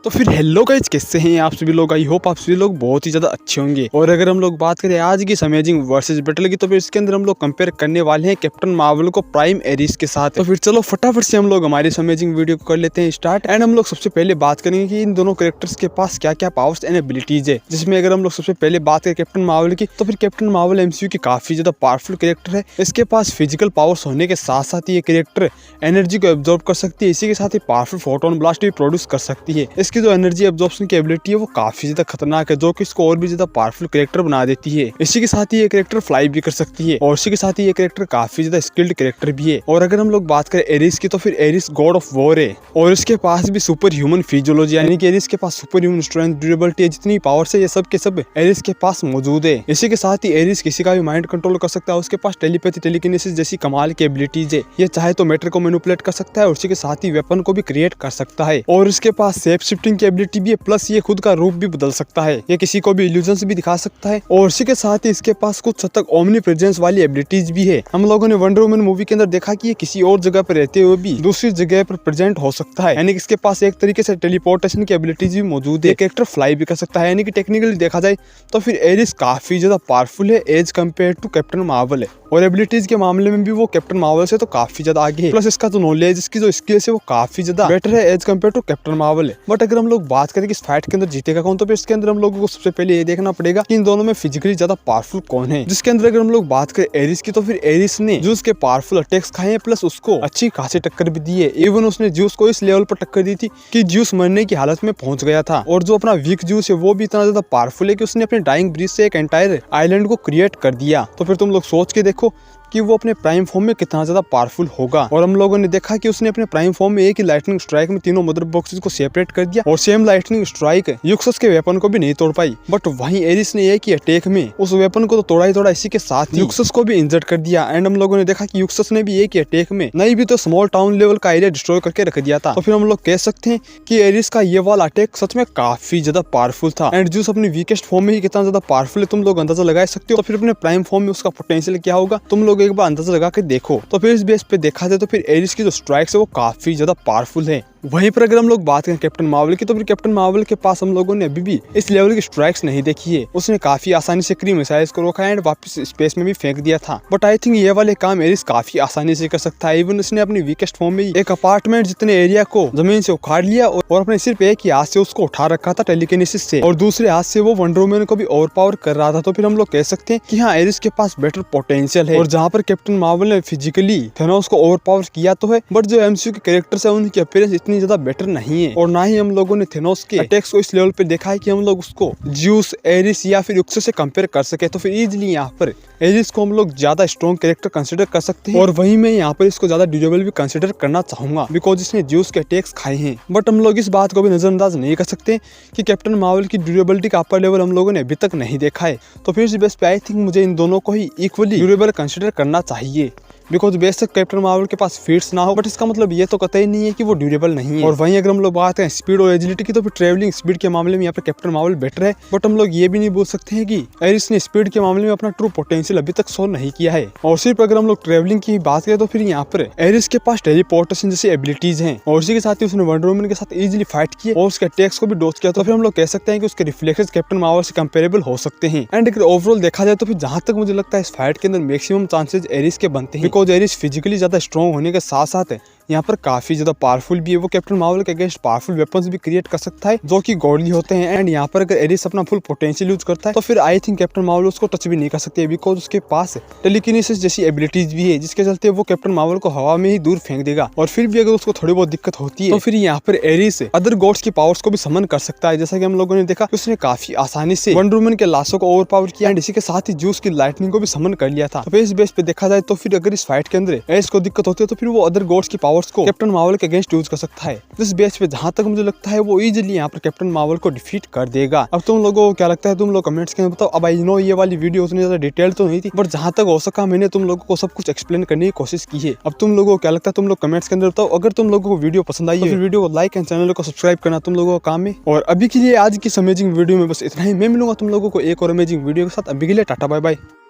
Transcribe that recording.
तो फिर hello guys, कैसे हैं आप सभी लोग। आई होप आप सभी लोग बहुत ही ज्यादा अच्छे होंगे। और अगर हम लोग बात करें आज की अमेजिंग वर्सेस बैटल की, तो फिर इसके अंदर हम लोग कंपेयर करने वाले हैं कैप्टन मार्वल को प्राइम एरिस के साथ। तो फिर चलो फटाफट से हम लोग हमारी अमेजिंग वीडियो को कर लेते हैं स्टार्ट। एंड हम लोग सबसे पहले बात करेंगे कि इन दोनों कैरेक्टर्स के पास क्या क्या पावर्स एंड एबिलिटीज है। जिसमें अगर हम लोग सबसे पहले बात करें कैप्टन मार्वल की, तो फिर कैप्टन मार्वल एमसीयू की काफी ज्यादा पावरफुल कैरेक्टर है। इसके पास फिजिकल पावर्स होने के साथ साथ ये कैरेक्टर एनर्जी को एब्जॉर्ब कर सकती है। इसी के साथ ही पावरफुल फोटोन ब्लास्ट भी प्रोड्यूस कर सकती है। इसकी जो एनर्जी एब्जॉर्प्शन की एबिलिटी है वो काफी ज्यादा खतरनाक है, जो कि इसको और भी ज्यादा पावरफुल कैरेक्टर बना देती है। इसी के साथ ही ये कैरेक्टर फ्लाई भी कर सकती है और इसी के साथ ही ये कैरेक्टर काफी ज्यादा स्किल्ड कैरेक्टर भी है। और अगर हम लोग बात करें एरिस की, तो फिर एरिस गॉड ऑफ वॉर है और इसके पास भी सुपर ह्यूमन फिजियोलॉजी, यानी कि एरिस के पास सुपर ह्यूमन स्ट्रेंथ, ड्यूरेबिलिटी है। जितनी पावर्स है ये सब के सब एरिस के पास मौजूद है। इसी के साथ ही एरिस किसी का भी माइंड कंट्रोल कर सकता है। उसके पास टेलीपैथी, टेलीकिनेसिस जैसी कमाल की एबिलिटीज है। ये चाहे तो मैटर को मैनिपुलेट कर सकता है और उसी के साथ ही वेपन को भी क्रिएट कर सकता है। और इसके पास शेप शिफ्टिंग की एबिलिटी भी है, प्लस ये खुद का रूप भी बदल सकता है। ये किसी को भी इल्यूजन्स भी दिखा सकता है। और इसी के साथ ही इसके पास कुछ हद तक ओमनी प्रेजेंस वाली एबिलिटीज भी है। हम लोगों ने वंडर वुमन मूवी के अंदर देखा कि ये किसी और जगह पर रहते हुए भी दूसरी जगह पर प्रेजेंट हो सकता है, यानी कि इसके पास एक तरीके से टेलीपोर्टेशन की एबिलिटीज भी मौजूद है। कैरेक्टर फ्लाई भी कर सकता है, यानी कि टेक्निकली देखा जाए तो फिर एरिस काफी ज्यादा पावरफुल है as compare to Captain Marvel है। और एबिलिटीज के मामले में भी वो कैप्टन मार्वल से तो काफी ज्यादा आगे है। प्लस इसका जो नॉलेज, इसकी जो स्किल्स है वो काफी ज्यादा बेटर है as compare to Captain Marvel है। बट अगर हम लोग बात करें कि इस फाइट के अंदर जीतेगा कौन, तो फिर इसके अंदर हम लोगों को सबसे पहले ये देखना पड़ेगा कि इन दोनों में फिजिकली ज्यादा पावरफुल कौन है। जिसके अंदर अगर हम लोग बात करें एरिस की, तो फिर एरिस ने जूस के पावरफुल अटैक्स खाए हैं, प्लस उसको अच्छी खासी टक्कर भी दी है। इवन उसने जूस को इस लेवल पर टक्कर दी थी कि जूस मरने की हालत में पहुंच गया था। और जो अपना वीक जूस है वो भी इतना ज्यादा पावरफुल है कि उसने अपने डाइंग ब्रीज से एक एंटायर आइलैंड को क्रिएट कर दिया। तो फिर तुम लोग सोच के देखो कि वो अपने प्राइम फॉर्म में कितना ज्यादा पावरफुल होगा। और हम लोगों ने देखा कि उसने अपने प्राइम फॉर्म में एक ही लाइटनिंग स्ट्राइक में तीनों मदर बॉक्सेस को सेपरेट कर दिया। और सेम लाइटनिंग स्ट्राइक यूक्सस के वेपन को भी नहीं तोड़ पाई। बट वहीं एरिस ने एक ही अटैक में उस वेपन को तो तोड़ा ही तोड़ा, इसी के साथ यूक्सस को भी इंजर्ड कर दिया। एंड हम लोगों ने देखा कि यूक्सस ने भी एक ही अटैक में नहीं भी तो स्मॉल टाउन लेवल का एरिया डिस्ट्रॉय करके रख दिया था। तो फिर हम लोग कह सकते हैं कि एरिस का ये वाला अटैक सच में काफी ज्यादा पावरफुल था। एंड जूस अपनी वीकेस्ट फॉर्म में ही कितना ज्यादा पावरफुल है तुम लोग अंदाजा लगा सकते हो। तो फिर अपने प्राइम फॉर्म में उसका पोटेंशियल क्या होगा तुम लोग एक बार अंदाजा लगा देखो। तो फिर इस बेस पे देखा जाए तो फिर एरिस की जो स्ट्राइक्स है वो काफी ज्यादा पावरफुल है। वहीं पर अगर हम लोग बात करें कैप्टन मार्वल की, तो फिर कैप्टन मार्वल के पास हम लोगों ने अभी भी इस लेवल की स्ट्राइक्स नहीं देखी है। उसने काफी आसानी से क्री मिसाइल्स को रोका एंड वापस स्पेस में भी फेंक दिया था। बट आई थिंक ये वाले काम एरिस काफी आसानी से कर सकता है। इवन उसने अपनी वीकेस्ट फॉर्म में एक अपार्टमेंट जितने एरिया को जमीन से उखाड़ लिया और अपने सिर्फ एक ही हाथ से उसको उठा रखा था टेलीकिनेसिस से, और दूसरे हाथ से वो वंडर वुमन को भी ओवर पावर कर रहा था। तो फिर हम लोग कह सकते हैं कि हाँ, एरिस के पास बेटर पोटेंशियल है। और जहाँ पर कैप्टन मार्वल ने फिजिकली थेनोस को ओवर पावर किया तो है, बट जो एमसीयू के कैरेक्टर्स है उनकी अपीयरेंस इतनी ज्यादा बेटर नहीं है। और ना ही हम लोगों ने थेनोस के अटैक्स को इस लेवल पे देखा है कि हम लोग उसको ज्यूस, एरिस या फिर यूक्सस से कंपेयर कर सके। तो फिर इजीली यहाँ पर एरिस को हम लोग ज्यादा स्ट्रॉन्ग कैरेक्टर कंसिडर कर सकते हैं। और वहीं मैं यहाँ पर इसको ज्यादा ड्यूरेबल भी कंसिडर करना चाहूंगा, बिकॉज इसने ज्यूस के अटैक्स खाए हैं। बट हम लोग इस बात को भी नजरअंदाज नहीं कर सकते कि कैप्टन मार्वल की ड्यूरेबिलिटी का अपर लेवल हम लोगों ने अभी तक नहीं देखा है। तो फिर इस बेस पे आई थिंक मुझे इन दोनों को ही इक्वली ड्यूरेबल कंसिडर करना चाहिए। बिकॉज बेशक कैप्टन मार्वल के पास फीट्स ना हो, बट इसका मतलब ये तो कतई नहीं है कि वो ड्यूरेबल नहीं है। और वहीं अगर हम लोग बात करें स्पीड और एजिलिटी की, तो फिर ट्रेवलिंग स्पीड के मामले में यहाँ पर कैप्टन मार्वल बेटर है। बट हम लोग ये भी नहीं बोल सकते हैं कि एरिस ने स्पीड के मामले में अपना ट्रू पोटेंशियल अभी तक शो नहीं किया है। और सिर्फ अगर हम लोग ट्रेवलिंग की बात करें तो फिर यहाँ पर एरिस के पास टेलीपोर्टेशन जैसी एबिलिटीज हैं। और इसी के साथ ही उसने वंडर वुमन के साथ इजीली फाइट किया और उसके अटैक्स को भी डॉज किया। तो फिर हम लोग कह सकते हैं कि उसके रिफ्लेक्सेस कैप्टन मार्वल से कंपेरेबल हो सकते हैं। एंड अगर ओवरऑल देखा जाए तो फिर जहां तक मुझे लगता है इस फाइट के अंदर मैक्सिमम चांसेस एरिस के बनते हैं, बिकॉज एरिस फिजिकली ज्यादा स्ट्रॉन्ग होने के साथ साथ यहाँ पर काफी ज्यादा पावरफुल भी है। वो कैप्टन मार्वल के अगेंस्ट पावरफुल वेपन्स भी क्रिएट कर सकता है जो कि गॉडली होते हैं। एंड यहाँ पर अगर एरिस अपना फुल पोटेंशियल यूज करता है तो फिर आई थिंक कैप्टन मार्वल उसको टच भी नहीं कर सकते, बिकॉज उसके पास टेलीकिनेसिस जैसी एबिलिटीज भी है, जिसके चलते वो कैप्टन मार्वल को हवा में ही दूर फेंक देगा। और फिर भी अगर उसको थोड़ी बहुत दिक्कत होती है तो फिर यहाँ पर एरिस अदर गॉड्स की पावर्स को भी समन कर सकता है। जैसा कि हम लोगों ने देखा उसने काफी आसानी से वंडर वुमन के लाशों को ओवर पावर किया एंड इसी के साथ ही जूस की लाइटनिंग को भी समन कर लिया था। तो इस बेस पे देखा जाए तो फिर अगर इस फाइट के अंदर एरिस को दिक्कत होती है तो फिर वो अदर गॉड्स की पावर्स को कैप्टन मार्वल के अगेंस्ट यूज कर सकता है। इस बेस पे जहां तक मुझे लगता है वो इजीली यहाँ पर कैप्टन मार्वल को डिफीट कर देगा। अब तुम लोगों को क्या लगता है, तुम लोग कमेंट्स के अंदर बताओ। अब आई नो ये वाली वीडियो उतनी ज्यादा डिटेल तो नहीं थी, बट जहां तक हो सका मैंने तुम लोगों को सब कुछ एक्सप्लेन करने की कोशिश की है। अब तुम लोगों को क्या लगता है, तुम लोग कमेंट्स के अंदर बताओ। अगर तुम लोगों को वीडियो पसंद आई तो फिर वीडियो को लाइक एंड चैनल को सब्सक्राइब करना तुम लोगों का काम है। और अभी के लिए आज की अमेजिंग वीडियो में बस इतना ही। मैं मिलूंगा तुम लोगों को एक और अमेजिंग वीडियो के साथ। अभी के लिए टाटा बाय बाय।